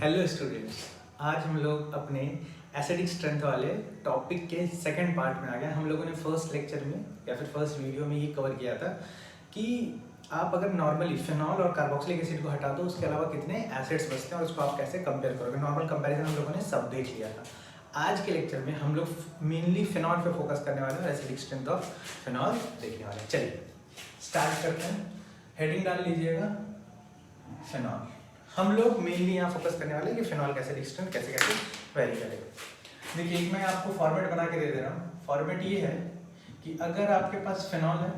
Hello students, आज हम लोग अपने एसिडिक स्ट्रेंथ वाले टॉपिक के सेकंड पार्ट में आ गए। हम लोगों ने फर्स्ट लेक्चर में या फिर फर्स्ट वीडियो में ये कवर किया था कि आप अगर नॉर्मली फिनॉल और कार्बोक्सिलिक एसिड को हटा दो, उसके अलावा कितने एसिड्स बचते हैं और उसको आप कैसे कंपेयर करोगे। नॉर्मल कंपैरिजन हम लोगों ने सब देख लिया था। आज के लेक्चर में हम लोग मेनली फिनॉल पे फोकस करने वाले हैं और एसिडिक स्ट्रेंथ ऑफ फिनॉल देखने वाले हैं। चलिए स्टार्ट करते हैं। हेडिंग डाल लीजिएगा फिनॉल। हम लोग मेनली यहाँ फोकस करने वाले हैं कि फिनॉल का एसिडिक स्ट्रेंथ कैसे कैसे वेरी करेगा। देखिए, एक मैं आपको फॉर्मेट बना के दे रहा हूँ। फॉर्मेट ये है कि अगर आपके पास फिनॉल है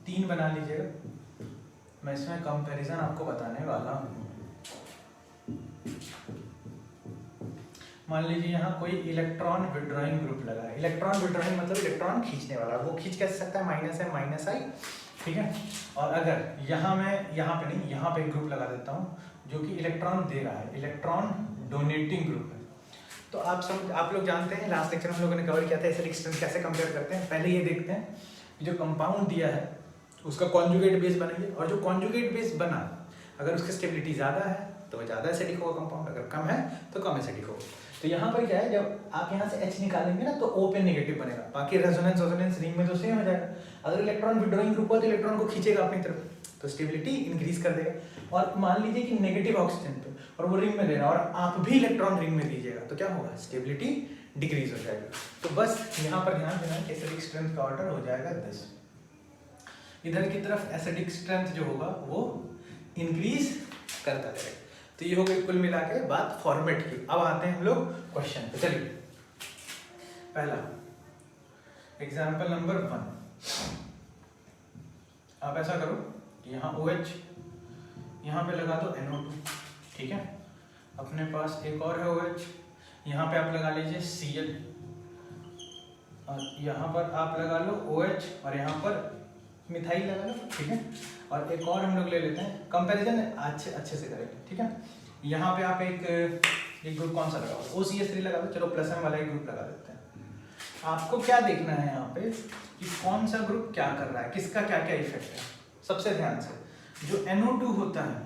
3 बना लीजिएगा। मैं इसमें कंपैरिजन आपको बताने वाला हूँ। मान लीजिए यहाँ कोई इलेक्ट्रॉन विड्रॉइंग ग्रुप लगा है। इलेक्ट्रॉन विड्रॉइंग मतलब इलेक्ट्रॉन खींचने वाला। वो खींच कैसे सकता है? माइनस है माइनस आई, ठीक है। और अगर यहाँ मैं यहाँ पे नहीं, यहाँ पे एक ग्रुप लगा देता हूँ जो कि इलेक्ट्रॉन दे रहा है, इलेक्ट्रॉन डोनेटिंग ग्रुप है। तो आप लोग जानते हैं, लास्ट लेक्चर हम लोगों ने कवर किया था एसिडिक स्ट्रेंथ कैसे कंपेयर करते हैं। पहले ये देखते हैं कि जो कंपाउंड दिया है उसका कॉन्जुगेट बेस बनाइए, और जो कॉन्जुगेट बेस बना अगर उसकी स्टेबिलिटी ज़्यादा है तो वो ज़्यादा एसिडिक होगा कंपाउंड, अगर कम है तो कम एसिडिक होगा। तो यहाँ पर क्या है, जब आप यहाँ से H निकालेंगे ना तो O पे नेगेटिव बनेगा, बाकी रेजोनेंस रिंग में तो सेम हो जाएगा। अगर इलेक्ट्रॉन विड्रॉइंग ग्रुप हो तो इलेक्ट्रॉन को खींचेगा अपनी तरफ, तो स्टेबिलिटी इंक्रीज कर देगा। और मान लीजिए कि नेगेटिव ऑक्सीजन पे और वो रिंग में दे रहा है और आप भी इलेक्ट्रॉन रिंग में दीजिएगा तो क्या होगा? स्टेबिलिटी डिक्रीज हो जाएगा। तो बस यहाँ पर ध्यान देना कि एसिडिक स्ट्रेंथ का ऑर्डर हो जाएगा 10। इधर की तरफ एसिडिक स्ट्रेंथ जो होगा वो इंक्रीज करता रहेगा। तो ये हो गई कुल मिला के बात फॉर्मेट की। अब आते हैं हम लोग क्वेश्चन पे। चलिए, पहला एग्जाम्पल नंबर 1। आप ऐसा करो कि यहाँ OH यहाँ पे लगा दो NO2, ठीक है। अपने पास एक और है OH, यहाँ पे आप लगा लीजिए Cl, और यहाँ पर आप लगा लो OH और यहाँ पर मिथाइल लगा लो, ठीक है। और एक और हम लोग ले लेते हैं, कंपैरिजन अच्छे से करेंगे, ठीक है। यहाँ पे आप एक ग्रुप कौन सा लगाओ? OCH3 लगा दो। चलो प्लस M वाला एक ग्रुप लगा देते हैं। आपको क्या देखना है यहाँ पे कि कौन सा ग्रुप क्या कर रहा है, किसका क्या क्या इफेक्ट है। सबसे ध्यान से जो NO2 होता है,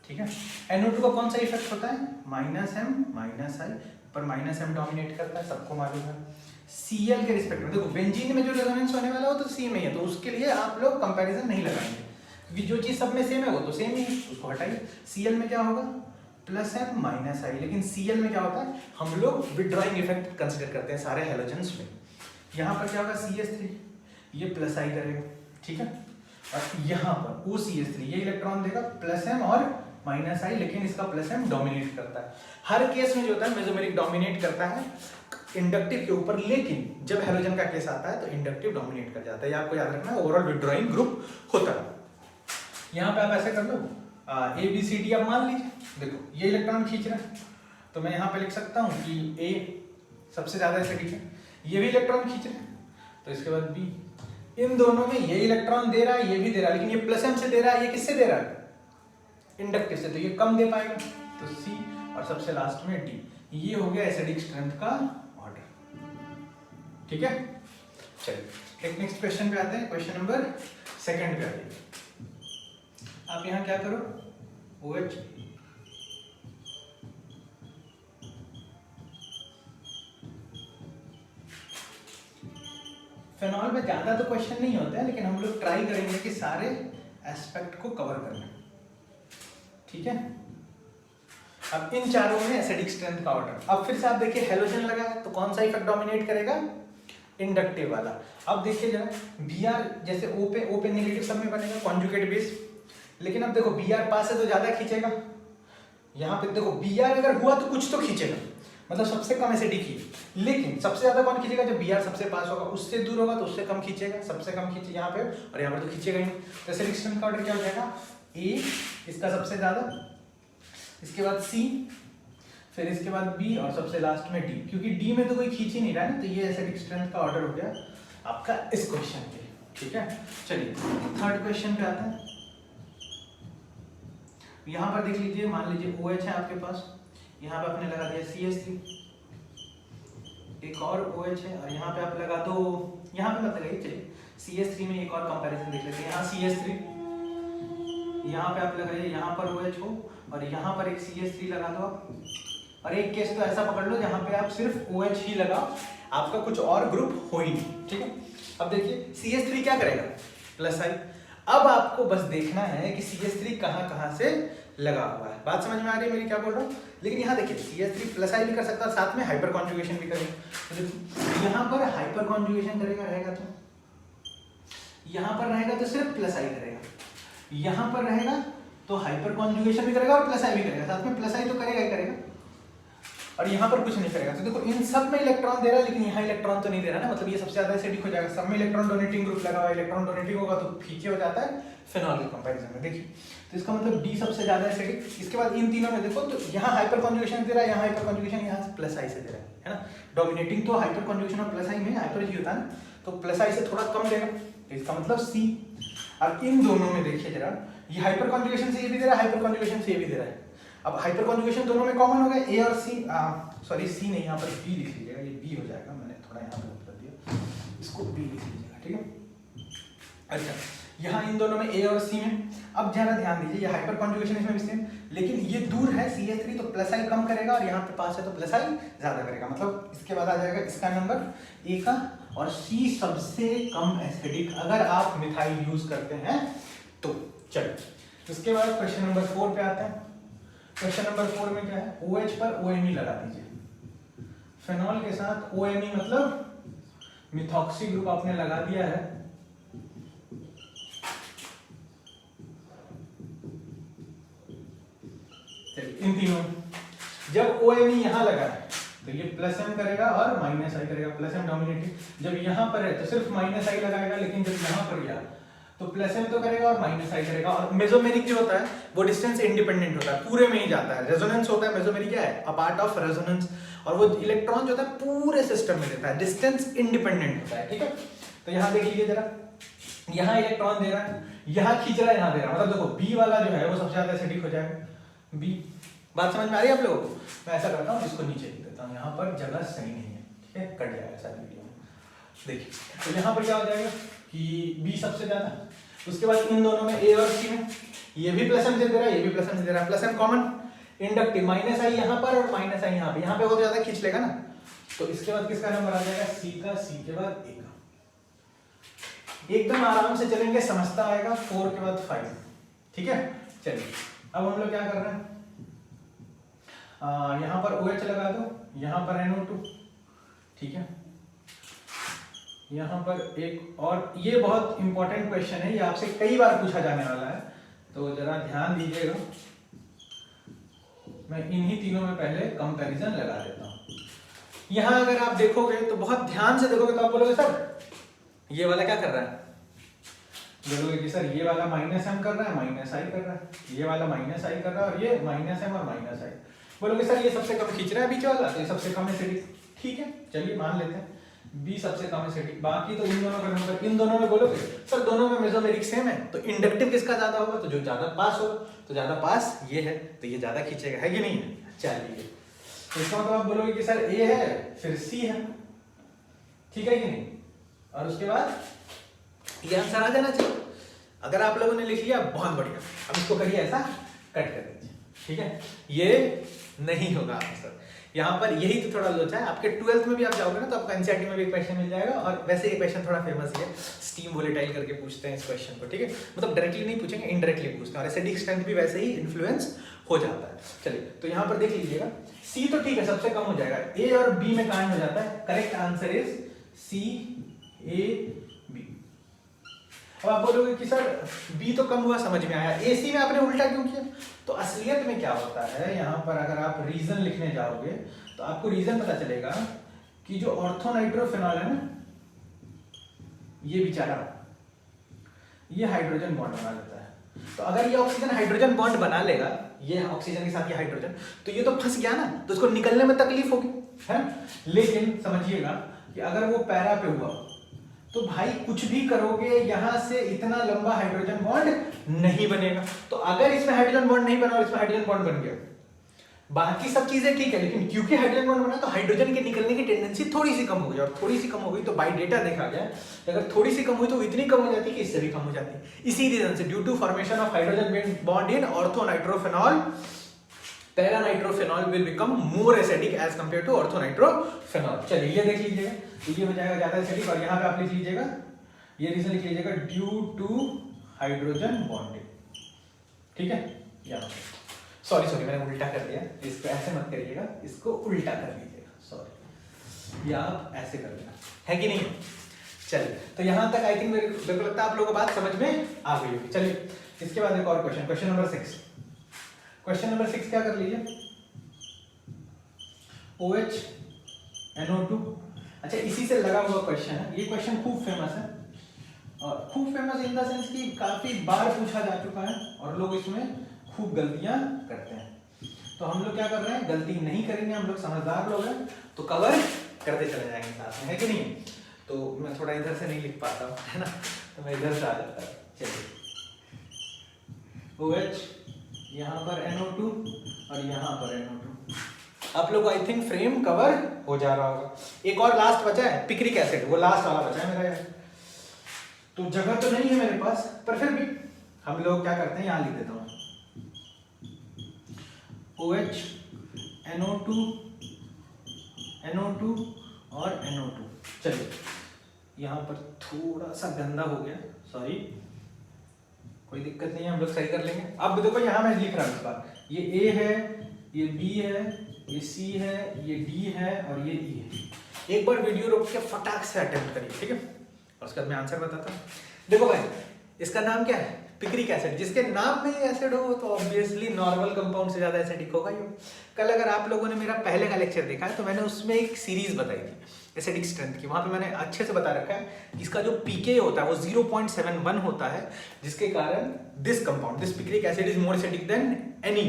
ठीक है, NO2 का कौन सा इफेक्ट होता है? -M -I, पर -M डोमिनेट करता है, सबको मालूम है। Cl के रिस्पेक्ट में देखो, बेंजीन में जो रेजोनेंस होने वाला हो तो सेम ही है, तो उसके लिए आप लोग कंपैरिजन नहीं लगाएंगे क्योंकि जो चीज सब में सेम है वो तो सेम ही है, उसको हटाइए। Cl में क्या होगा? +M -I। लेकिन Cl में क्या होता है? हम लोग विड्रॉइंग इफेक्ट कंसीडर करते हैं सारे हैलोजेंस में। यहाँ पर क्या होगा? CH3 ये +I करेगा, ठीक है। और यहाँ पर OCH3 ये इलेक्ट्रॉन देगा +M और -I, लेकिन इसका +M डोमिनेट करता है। हर केस में जो होता है मेसोमेरिक डोमिनेट करता है इंडक्टिव के ऊपर, लेकिन जब हैलोजन का केस आता है तो इंडक्टिव डोमिनेट कर जाता है। ये आपको याद रखना है, ओवरऑल विड्रॉइंग ग्रुप होता है। यहाँ पे आप ऐसे कर लो ABCD। आप मान लीजिए, देखो ये इलेक्ट्रॉन खींच रहा है तो मैं यहाँ पे लिख सकता हूँ कि A सबसे ज्यादा एसिडिक है, ये भी इलेक्ट्रॉन खींच रहे हैं, तो इसके बाद B। इन दोनों में ये इलेक्ट्रॉन दे रहा है, ये भी दे रहा है, लेकिन ये +M से दे रहा है, ये किससे दे रहा है? इंडक्टिव से, तो ये कम दे पाएगा, तो C। और सबसे लास्ट में D। ये हो गया एसिडिक स्ट्रेंथ का ऑर्डर, ठीक है। चलिए एक नेक्स्ट क्वेश्चन पे आते हैं। क्वेश्चन नंबर 2 पे आइए। आप यहाँ क्या करो, OH फिनॉल में ज्यादा तो क्वेश्चन नहीं होता है, लेकिन हम लोग ट्राई करेंगे कि सारे एस्पेक्ट को कवर करना, ठीक है। अब इन चारों में एसिडिक स्ट्रेंथ का ऑर्डर। अब फिर से आप देखिए, हेलोजन लगा है तो कौन सा इफेक्ट डोमिनेट करेगा? इंडक्टिव वाला। अब देखिए जरा, Br जैसे O पे नेगेटिव सब में बनेगा कॉन्जुगेट बेस, लेकिन अब देखो Br पास है तो ज्यादा खींचेगा। यहाँ पे देखो Br अगर हुआ तो कुछ तो खींचेगा, मतलब सबसे कम एसिडिक ही, लेकिन सबसे ज्यादा कौन खींचेगा? जब Br सबसे पास होगा, उससे दूर होगा तो उससे कम खींचेगा, सबसे कम खींचे यहाँ पे, और यहाँ पर तो खींचेगा ही नहीं। तो एसिडिक स्ट्रेंथ का ऑर्डर क्या हो जाएगा? A इसका सबसे ज्यादा, इसके बाद C, फिर इसके बाद B और सबसे लास्ट में D। क्योंकि D में तो कोई खींच ही नहीं रहा है ना, तो ये एसिडिक स्ट्रेंथ का ऑर्डर हो गया आपका इस क्वेश्चन के, ठीक है। चलिए थर्ड क्वेश्चन पे आते हैं। यहाँ पर देख लीजिए, मान लीजिए OH है आपके पास, यहाँ पे आपने लगा दिया CH3, एक और OH है, और यहाँ पे आप लगा दो, यहाँ पे मत लगाइए, चलिए CH3 में एक और कंपैरिजन देख लेते हैं। यहाँ CH3 यहाँ पे आप लगाइए, यहाँ पर OH हो और यहाँ पर एक CH3 लगा दो आप। और एक केस तो ऐसा पकड़ लो जहाँ पे आप सिर्फ OH ही लगाओ, आपका कुछ और ग्रुप हो ही नहीं, ठीक है। अब देखिए CH3 क्या करेगा, प्लस आई। अब आपको बस देखना है कि CH3 कहाँ से लगा हुआ है। बात समझ में आ रही है मेरी, क्या बोल रहा हूँ। लेकिन यहाँ देखिए CH3 प्लस आई भी कर सकता है, साथ में हाइपर कॉन्जुगेशन भी करेगा। तो यहाँ पर हाइपर कॉन्जुगेशन करेगा रहेगा, तो यहाँ पर रहेगा तो सिर्फ प्लस आई करेगा, यहाँ पर रहेगा तो हाइपर कॉन्जुगेशन भी करेगा और प्लस आई भी करेगा, साथ में प्लस आई तो करेगा ही करेगा, और यहाँ पर कुछ नहीं करेगा। तो देखो इन सब में इलेक्ट्रॉन दे रहा है, लेकिन यहाँ इलेक्ट्रॉन तो नहीं दे रहा ना, मतलब ये सबसे ज्यादा एसिडिक हो जाएगा। सब में इलेक्ट्रॉन डोनेटिंग ग्रुप लगा हुआ है, इलेक्ट्रॉन डोनेटिंग होगा तो फीके हो जाता है फिनॉल के कंपैरिजन में। देखिए तो इसका मतलब डी सबसे ज्यादा एसिडिक। इसके बाद इन तीनों में देखो तो यहाँ हाइपर कॉन्जुगेशन दे रहा है, यहाँ हाइपर कॉन्जुगेशन, यहाँ प्लस आई से दे रहा है ना। डोमिनेटिंग तो हाइपर कॉन्जुगेशन और प्लस आई में हाइपर ही होता है ना, तो प्लस आई से थोड़ा कम देगा, तो इसका मतलब सी। अब इन दोनों में देखिए जरा, ये हाइपर कॉन्जुगेशन से ये भी दे रहा है, हाइपर कॉन्जुगेशन से ये भी दे रहा है। अब हाइपर कॉन्जुगेशन दोनों में कॉमन हो गया, ए और सी, सॉरी सी नहीं, यहाँ पर बी लिख लीजिएगा, ये बी हो जाएगा, मैंने थोड़ा यहाँ पर कर दिया, इसको बी लिख लीजिएगा, ठीक है। अच्छा यहाँ इन दोनों में ए और सी में, अब जरा ध्यान दीजिए, ये हाइपर कॉन्जुगेशन इसमें भी सेम, लेकिन ये दूर है CH3 तो प्लस आई कम करेगा, और यहाँ पे पास है तो प्लस आई ज्यादा करेगा। मतलब इसके बाद आ जाएगा इसका नंबर ए का, और सी सबसे कम एसिडिक अगर आप मिथाइल यूज करते हैं तो। चलो इसके बाद क्वेश्चन नंबर 4 पे आते हैं। क्वेश्चन नंबर 4 में क्या है, OH पर OMe लगा दीजिए। फेनॉल के साथ OMe मतलब मिथॉक्सी ग्रुप आपने लगा दिया है, इन तीनों। जब OMe यहां लगा है तो ये प्लस एम करेगा और माइनस आई करेगा, प्लस एम डोमिनेटिंग। जब यहां पर है तो सिर्फ माइनस आई लगाएगा, लेकिन जब यहां पर गया तो प्लस एम तो करेगा और माइनस आई करेगा। और मेसोमेरिक जो होता है वो डिस्टेंस इंडिपेंडेंट होता है, पूरे में ही जाता है। रेजोनेंस होता है, मेसोमेरिक क्या है, अ पार्ट ऑफ रेजोनेंस, और वो इलेक्ट्रॉन जो होता है पूरे सिस्टम में देता है, डिस्टेंस इंडिपेंडेंट होता है, ठीक है। तो यहाँ देख लीजिए जरा, यहाँ इलेक्ट्रॉन दे रहा है, यहाँ खींच रहा है, यहाँ दे रहा है, मतलब देखो बी वाला जो है वो सबसे ज्यादा एसिडिक हो जाएगा, बी। बात समझ में आ रही है आप लोगों को। मैं ऐसा करता हूँ, इसको नीचे लिख देता हूँ, यहाँ पर जगह सही नहीं है, ठीक है, कट जाएगा सारी वीडियो में। देखिए तो यहाँ पर क्या हो जाएगा कि बी सबसे ज्यादा, उसके बाद इन दोनों में ए और सी में ये भी प्लस एम दे रहा है, ये भी प्लस एम दे रहा है, plus M common, inductive minus I यहाँ पर और माइनस आई यहाँ पे बहुत ज्यादा खींच लेगा ना। तो इसके बाद किसका नंबर आ जाएगा, सी का, सी के बाद ए का। एकदम आराम से चलेंगे, समझता आएगा। 4 के बाद 5, ठीक है। चलिए अब हम लोग क्या कर रहे हैं, यहाँ पर OH लगा दो, यहाँ पर NO2, ठीक है। यहाँ पर एक और, ये बहुत इंपॉर्टेंट क्वेश्चन है, ये आपसे कई बार पूछा जाने वाला है, तो जरा ध्यान दीजिएगा। मैं इन्हीं तीनों में पहले कंपैरिजन लगा देता हूँ। यहाँ अगर आप देखोगे तो बहुत ध्यान से देखोगे तो आप बोलोगे सर ये वाला क्या कर रहा है, बोलोगे कि सर ये वाला माइनस एम कर रहा है, माइनस आई कर रहा है, ये वाला माइनस आई कर रहा है, और ये माइनस एम और माइनस आई। बोलोगे सर ये सबसे कम खींच रहा है बीच वाला, तो ये सबसे कम एसिडिक, ठीक है, चलिए मान लेते हैं बी सबसे कम एसिडिक। बाकी तो इन दोनों का नंबर, इन दोनों में बोलोगे सर दोनों में मेसोमेरिक सेम है, तो इंडक्टिव किसका ज्यादा होगा, तो जो ज्यादा पास होगा, तो ज्यादा पास ये है तो ये ज्यादा खींचेगा, है कि नहीं है। चलिए तो इसका मतलब आप बोलोगे कि सर ए है फिर सी है, ठीक है कि नहीं, और उसके बाद ये आंसर आ जाना चाहिए। अगर आप लोगों ने लिख लिया बहुत बढ़िया, अब इसको करिए ऐसा कट कर दीजिए, ठीक है। ये नहीं होगा आंसर, यहाँ पर यही तो थोड़ा लोचा है। आपके 12th में भी आप जाओगे ना तो आपको एनसीईआरटी में भी एक क्वेश्चन मिल जाएगा, और वैसे ये क्वेश्चन थोड़ा फेमस है, स्टीम वोलेटाइल करके पूछते हैं इस क्वेश्चन को, ठीक है। मतलब डायरेक्टली नहीं पूछेंगे, इनडायरेक्टली पूछते हैं, और एसिडिक स्ट्रेंथ भी वैसे ही इन्फ्लुएंस हो जाता है। चलिए तो यहाँ पर देख लीजिएगा, सी तो ठीक है सबसे कम हो जाएगा, ए और बी में कांड हो जाता है। Correct answer is C, A, B. अब आप बोलोगे कि सर बी तो कम हुआ, समझ में आया, ए सी में आपने उल्टा क्यों किया। तो असलियत में क्या होता है, यहाँ पर अगर आप रीजन लिखने जाओगे तो आपको रीजन पता चलेगा कि जो ऑर्थोनाइट्रोफेनॉल है ना, ये बेचारा ये हाइड्रोजन बॉन्ड बना लेता है। तो अगर ये ऑक्सीजन हाइड्रोजन बॉन्ड बना लेगा, ये ऑक्सीजन के साथ ये हाइड्रोजन, तो ये तो फंस गया ना, तो उसको निकलने में तकलीफ होगी, है। लेकिन समझिएगा कि अगर वो पैरा पे हुआ तो भाई कुछ भी करोगे यहां से इतना लंबा हाइड्रोजन बॉन्ड नहीं बनेगा। तो अगर इसमें हाइड्रोजन बॉन्ड नहीं बना और इसमें हाइड्रोजन बॉन्ड बन गया बाकी सब चीजें ठीक है, लेकिन क्योंकि हाइड्रोजन बॉन्ड बना तो हाइड्रोजन के निकलने की टेंडेंसी थोड़ी सी कम हो गई, और थोड़ी सी कम हो गई तो बाय डेटा देखा गया अगर थोड़ी सी कम हुई तो इतनी कम हो जाती है कि इससे भी कम हो जाती है। इसी रीजन से due to formation of hydrogen bond in ortho nitrophenol, para nitrophenol will become more acidic as compare to ortho nitrophenol. चलिए ये देख लीजिएगा, तो ये हो जाएगा ज्यादा एसिडिक, और यहाँ पे आप लिख लीजिएगा, ये रीजन लिख लीजिएगा ड्यू टू हाइड्रोजन बॉन्डिंग, ठीक है। यहाँ सॉरी मैंने उल्टा कर दिया, इसको ऐसे मत करिएगा, इसको उल्टा कर लीजिएगा, सॉरी, या आप ऐसे कर लेना, है कि नहीं। चलिए, तो यहाँ तक आई थिंक मेरे को लगता है आप लोगों को बात समझ में आ गई होगी। चलिए इसके बाद एक और question, question number 6। Question number 6 क्या कर लीजिए, OH NO2। अच्छा, इसी से लगा हुआ क्वेश्चन है, ये क्वेश्चन खूब फेमस है, और खूब फेमस इन द सेंस कि काफी बार पूछा जा चुका है और लोग इसमें खूब गलतियां करते हैं। तो हम लोग क्या कर रहे हैं, गलती नहीं करेंगे, हम लोग समझदार लोग हैं, तो कवर करते चले जाएंगे साथ में, है कि नहीं। तो मैं थोड़ा इधर से नहीं लिख पाता हूँ, है ना, तो मैं इधर से आ जाता है। चलिए, OH, यहाँ पर NO2 और यहाँ पर NO2। आप लोग को आई थिंक फ्रेम कवर हो जा रहा होगा। एक और लास्ट बचा है, पिक्रिक एसिड, वो लास्ट वाला बचा है मेरा यार, तो जगह तो नहीं है मेरे पास, पर फिर भी हम लोग क्या करते हैं, यहाँ लिख देता हूँ, OH NO2 NO2 और NO2। चलिए, यहाँ पर थोड़ा सा गंदा हो गया, सॉरी, कोई दिक्कत नहीं है, हम लोग सही कर लेंगे। अब देखो यहाँ मैं लिख रहा हूँ इस बार, ये A है, ये B है, ये C है, ये D है और ये E है। एक बार वीडियो रोक के फटाक से अटेम्प्ट करिए, ठीक है, और उसके बाद मैं आंसर बताता हूँ। देखो भाई, इसका नाम क्या है, पिक्रिक एसिड। जिसके नाम में एसिड हो तो ऑब्वियसली नॉर्मल कंपाउंड से ज्यादा एसिडिक होगा ही। कल अगर आप लोगों ने मेरा पहले का लेक्चर देखा है तो मैंने उसमें एक सीरीज बताई थी एसिडिक स्ट्रेंथ की, वहां पे मैंने अच्छे से बता रखा है इसका जो पीके होता है वो 0.71 होता है, जिसके कारण this compound, this picric acid is more acidic than any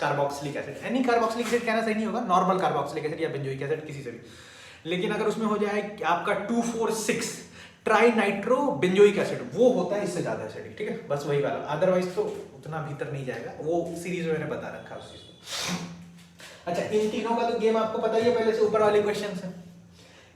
carboxylic acid. Any carboxylic acid कहना सही नहीं होगा, नॉर्मल कार्बोक्सिलिक एसिड या बेंजोइक एसिड किसी से भी, लेकिन अगर उसमें हो जाए आपका 2,4,6 ट्राई नाइट्रो बेंजोइक एसिड, वो होता है इससे ज्यादा एसिडिक, ठीक है, बस वही वाला, अदरवाइज तो उतना भीतर नहीं जाएगा, वो सीरीज में मैंने बता रखा है उस चीज को। अच्छा, इन तीनों का तो गेम आपको पता ही है पहले से, ऊपर वाले क्वेश्चन से।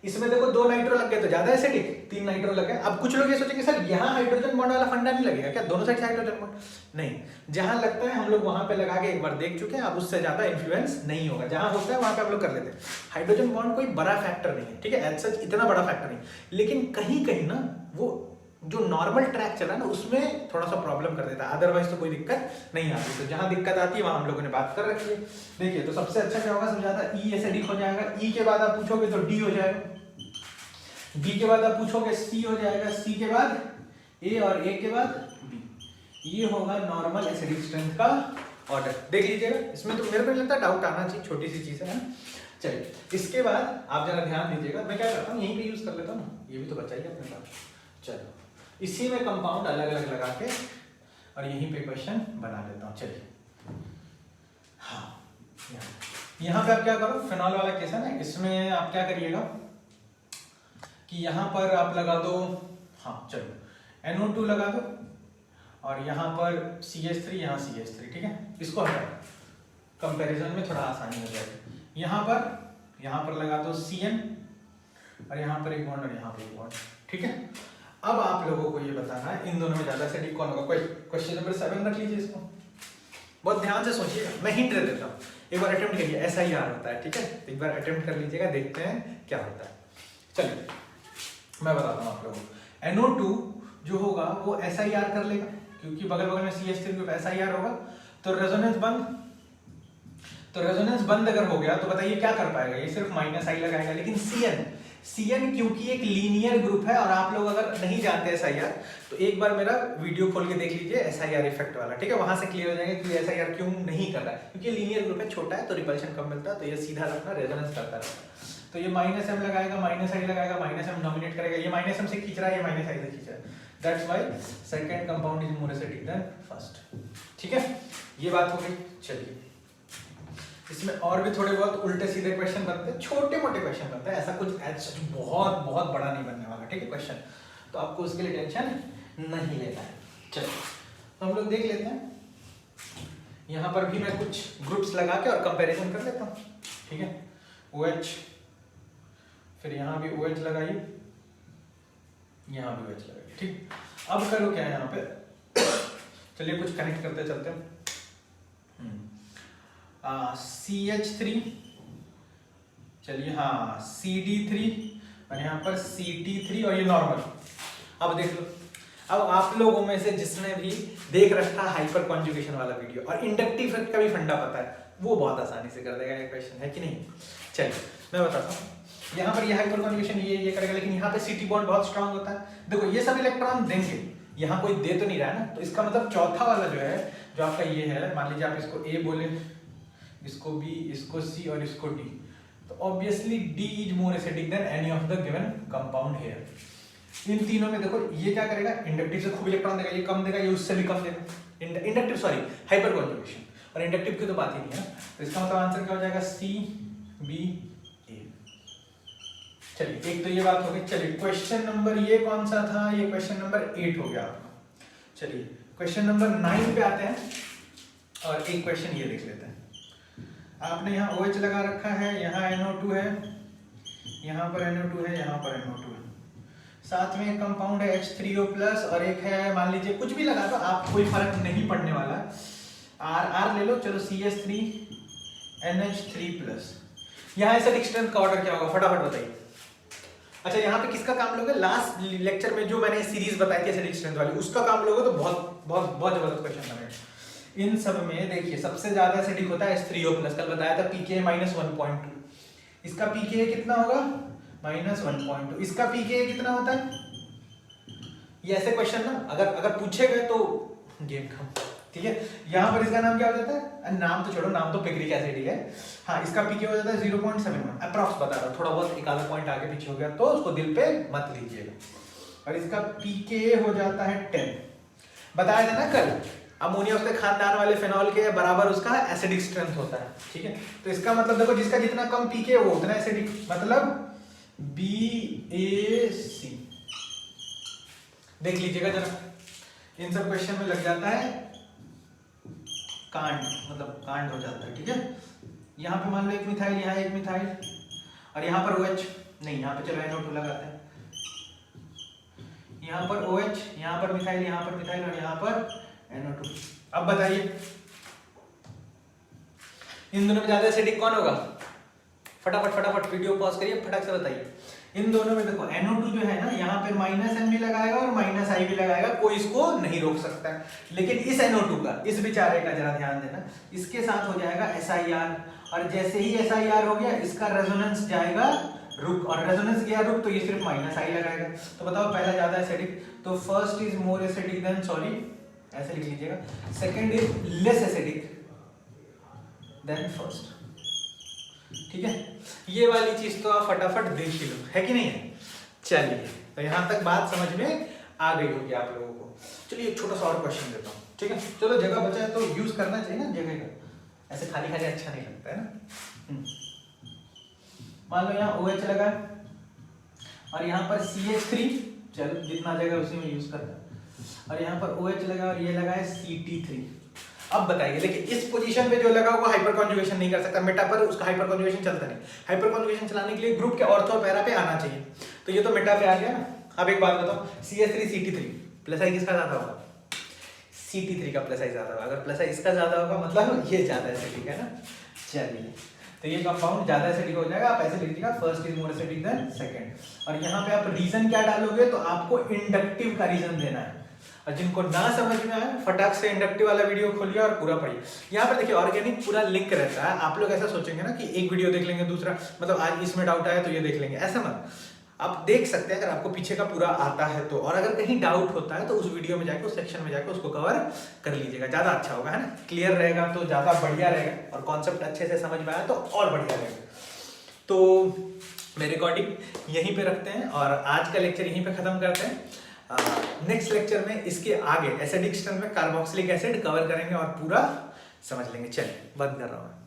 इसमें देखो 2 नाइट्रो लग गए तो ज्यादा एसिडिक, 3 नाइट्रो लग गए। अब कुछ लोग ये सोचेंगे सर यहाँ हाइड्रोजन बॉन्ड वाला फंडा नहीं लगेगा क्या, दोनों साइड से हाइड्रोजन बॉन्ड, नहीं, जहां लगता है हम लोग वहां पे लगा के एक बार देख चुके हैं, अब उससे ज्यादा इन्फ्लुएंस नहीं होगा, जहां होता है वहां पे आप लोग कर लेते हैं। हाइड्रोजन बॉन्ड कोई बड़ा फैक्टर नहीं है, ठीक है, एज सच इतना बड़ा फैक्टर नहीं, लेकिन कहीं कहीं ना वो जो नॉर्मल ट्रैक चला ना उसमें थोड़ा सा प्रॉब्लम कर देता है, अदरवाइज तो कोई दिक्कत नहीं आती। तो जहां दिक्कत आती है वहां हम लोगों ने बात कर रखी है। देखिए, तो सबसे अच्छा क्या होगा, सबसे ज्यादा E एसिडिक हो जाएगा, E के बाद आप पूछोगे तो D हो जाएगा, D के बाद आप पूछोगे C हो जाएगा, C के बाद A और A के बाद B। ये होगा नॉर्मल एसिडिक स्ट्रेंथ का ऑर्डर, देख लीजिएगा। इसमें तो मेरे को लगता है डाउट आना चाहिए, छोटी सी चीज है। चलिए, इसके बाद आप जरा ध्यान दीजिएगा, मैं क्या करता हूँ यहीं पे यूज कर लेता हूँ ना, ये भी तो बचा ही अपने पास। चलो, इसी में कंपाउंड अलग अलग लगा के और यहीं पे क्वेश्चन बना लेता हूँ। चलिए, हाँ, यहाँ पे आप क्या करो, फिनॉल वाला केस है ना, इसमें आप क्या करिएगा कि यहाँ पर आप लगा दो, हाँ चलो, NO2 लगा दो और यहाँ पर CH3, यहाँ CH3, ठीक है, इसको हटाओ, कंपैरिजन में थोड़ा आसानी हो जाएगी। यहाँ पर लगा दो CN और यहाँ पर एक बॉन्ड और यहाँ पर एक बॉन्ड, ठीक है। अब आप लोगों को ये बताना है इन दोनों में ज्यादा एसिडिक कौन होगा। क्वेश्चन नंबर 7 रख लीजिए, इसको बहुत ध्यान से सोचिएगा, मैं हिंट दे देता हूँ, एक बार अटेम्प्ट करिए, SIR होता है, ठीक है, एक बार अटेम्प्ट कर लीजिएगा, देखते हैं क्या होता है। चलिए, मैं बताता हूँ आप लोगों को, NO2 जो होगा वो SIR कर लेगा, क्योंकि बगल बगल में CH3 ग्रुप SIR होगा, तो रेजोनेंस बंद अगर हो गया तो बताइए क्या कर पाएगा, ये सिर्फ -I लगाएगा। लेकिन CN क्योंकि एक लीनियर ग्रुप है, और आप लोग अगर नहीं जानते SIR तो एक बार मेरा वीडियो खोल के देख लीजिए SIR इफेक्ट वाला, ठीक है, वहां से क्लियर हो जाएगा कि SIR क्यों नहीं कर रहा है, क्योंकि लीनियर ग्रुप है, छोटा है तो रिपल्शन कम मिलता है, तो ये सीधा अपना रेजोनेंस करता रहता है। तो ये -M लगाएगा, -I लगाएगा, -M डोमिनेट करेगा, ये -M से खींच रहा है, ये -I से खींच रहा है, that's why second compound is more acidic then first, ठीक है, ये बात हो गई। चलिए, इसमें और भी थोड़े बहुत उल्टे सीधे क्वेश्चन बनते हैं, छोटे मोटे क्वेश्चन बनते हैं, ऐसा कुछ बहुत बहुत बड़ा नहीं बनने वाला, ठीक है क्वेश्चन, तो आपको उसके लिए टेंशन नहीं लेना है। चलो, तो हम लोग देख लेते हैं यहाँ पर भी मैं कुछ ग्रुप्स लगा के और कंपैरिजन कर लेता हूँ, ठीक है। OH, फिर यहाँ भी OH लगाइए, यहाँ भी OH लगाइए, ठीक। अब करो क्या है यहाँ पे, चलिए कुछ कनेक्ट करते चलते हैं। CH3, चलिए हाँ CD3 और यहाँ पर CT3 और ये नॉर्मल। अब देख लो, अब आप लोगों में से जिसने भी देख रखा हाइपर कॉन्जुगेशन वाला वीडियो और इंडक्टिव इफेक्ट का भी फंडा पता है, वो बहुत आसानी से कर देगा ये क्वेश्चन, है कि नहीं। चलिए मैं बताता हूँ, यहाँ पर ये हाइपर कॉन्जुगेशन ये करेगा, लेकिन यहाँ पे CT बॉन्ड बहुत स्ट्रांग होता है। देखो ये सब इलेक्ट्रॉन देंगे, यहाँ कोई दे तो नहीं रहा है ना, तो इसका मतलब चौथा वाला जो है, जो आपका ये है, मान लीजिए आप इसको A बोले, इसको B, इसको C और इसको D, तो obviously D is more acidic than any of the given compound here. इन तीनों में देखो ये क्या करेगा, इंडक्टिव से खूब इलेक्ट्रॉन देगा, ये कम देगा, ये उससे भी कम देगा। इंडक्टिव सॉरी हाइपर कॉन्जुगेशन, और इंडक्टिव की तो बात ही नहीं है। तो इसका मतलब आंसर क्या हो जाएगा, C B A। चलिए एक तो ये बात हो गई। चलिए क्वेश्चन नंबर ये कौन सा था, ये क्वेश्चन नंबर 8 हो गया आपका। चलिए क्वेश्चन नंबर 9 पे आते हैं और एक क्वेश्चन ये देख लेते हैं। आपने यहाँ OH लगा रखा है, यहाँ NO2 है, यहाँ पर NO2 है, यहाँ पर NO2 है, साथ में एक कंपाउंड है H3O+ और एक है, मान लीजिए कुछ भी लगा दो आप, कोई फर्क नहीं पड़ने वाला। R ले लो, चलो CH3 NH3+। यहाँ एसिडिक स्ट्रेंथ का ऑर्डर क्या होगा, फटाफट बताइए। अच्छा यहाँ पे किसका काम लोगे, लास्ट लेक्चर में जो मैंने सीरीज बताई थी एसिडिक स्ट्रेंथ वाली, उसका काम लोगे तो बहुत बहुत बहुत जबरदस्त क्वेश्चन बनेगा। इन सब में देखिए सबसे ज्यादा एसिडिक होता है H3O+, कल बताया था pKa -1.2, इसका pKa कितना होगा -1.2, इसका pKa कितना होता है। ये ऐसे क्वेश्चन ना अगर पूछे गए तो गेम खत्म, ठीक है। यहाँ पर इसका नाम क्या हो जाता है, नाम तो छोड़ो, नाम तो पिक्रिक एसिड ही है। हाँ इसका pKa हो जाता है 0.71, अप्रॉक्स बता रहा हूँ, थोड़ा बहुत एक आधा पॉइंट आगे पीछे हो गया तो उसको दिल पे मत लीजिएगा। और इसका pKa हो जाता है 10। बताया था ना कल, अमोनिया उसके खानदान वाले फेनॉल के बराबर उसका एसिडिक स्ट्रेंथ होता है, ठीक है। तो इसका मतलब देखो जिसका जितना कम pKa वो उतना एसिडिक, मतलब BAC। देख लीजिएगा जरा, इन सब क्वेश्चन में लग जाता है कांड, मतलब कांड हो जाता है, ठीक है। यहाँ पे मान लो एक मिथाइल, यहाँ एक मिथाइल और यहाँ पर OH नहीं, यहाँ पे चलो NO2 लगाते हैं, यहाँ पर OH, यहाँ पर मिथाइल, यहाँ पर मिथाइल और यहाँ पर NO2। अब बताइए इन दोनों में ज्यादा एसिडिक कौन होगा, फटाफट वीडियो पॉज करिए, फटाक से बताइए। इन दोनों में देखो NO2 जो है ना, यहाँ पे -M भी लगाएगा और -I भी लगाएगा, कोई इसको नहीं रोक सकता है। लेकिन इस NO2 का, इस बेचारे का जरा ध्यान देना, इसके साथ हो जाएगा SIR, और जैसे ही SIR हो गया इसका रेजोनेंस जाएगा रुक, और रेजोनेंस गया रुक तो ये सिर्फ -I लगाएगा। तो बताओ पहला ज्यादा एसिडिक, तो first is more acidic then, sorry ऐसे लिख लीजिएगा, second is less acidic then first, ठीक है। ये वाली चीज तो आप फटाफट देख ही लो, है कि नहीं है। चलिए तो यहाँ तक बात समझ में आ गई होगी आप लोगों को। चलिए एक छोटा सा और क्वेश्चन देता हूँ, ठीक है। चलो जगह बचा है तो यूज करना चाहिए ना जगह का, ऐसे खाली खाली अच्छा नहीं लगता है ना। मान लो यहाँ OH लगा और यहाँ पर CH3, चलो जितना जगह उसी में यूज करता है, और यहाँ पर OH लगा और ये लगा है CT3। अब बताइए, देखिए इस पोजीशन पे जो लगा हुआ हाइपर कॉन्जुगेशन नहीं कर सकता, मेटा पर उसका हाइपर कॉन्जुगेशन चलता नहीं। हाइपर कॉन्जुगेशन चलाने के लिए ग्रुप के ऑर्थो पैरा पे आना चाहिए, तो ये तो मेटा पे आ गया ना। अब एक बात बताओ, CH3 CT3 प्लस आई किसका ज्यादा होगा, CT3 का प्लस आई ज्यादा होगा। अगर प्लस आई इसका ज्यादा होगा मतलब ये ज्यादा एसिडिक है ना। चलिए तो ये कंपाउंड ज्यादा एसिडिक हो जाएगा, आप ऐसे लिख दीजिएगा first is more acidic then second. और यहाँ पे आप रीजन क्या डालोगे, तो आपको इंडक्टिव का रीजन देना है। और जिनको ना समझ में आए फटाक से इंडक्टिव वाला वीडियो खोलिए और पूरा पढ़िए। यहाँ पर देखिए ऑर्गेनिक पूरा लिंक रहता है। आप लोग ऐसा सोचेंगे ना कि एक वीडियो देख लेंगे दूसरा, मतलब आज इसमें डाउट आया तो ये देख लेंगे, ऐसा मत। आप देख सकते हैं अगर आपको पीछे का पूरा आता है तो, और अगर कहीं डाउट होता है तो उस वीडियो में जाके उस सेक्शन में जाके उसको कवर कर लीजिएगा, ज्यादा अच्छा होगा, है ना। क्लियर रहेगा तो ज्यादा बढ़िया रहेगा, और कॉन्सेप्ट अच्छे से समझ में आया तो और बढ़िया रहेगा। तो मैं रिकॉर्डिंग यहीं पे रखते हैं और आज का लेक्चर यहीं पे खत्म करते हैं। नेक्स्ट लेक्चर में इसके आगे एसिडिक स्ट्रेंथ में कार्बोक्सिलिक एसिड कवर करेंगे और पूरा समझ लेंगे। चलिए बंद कर रहा हूँ।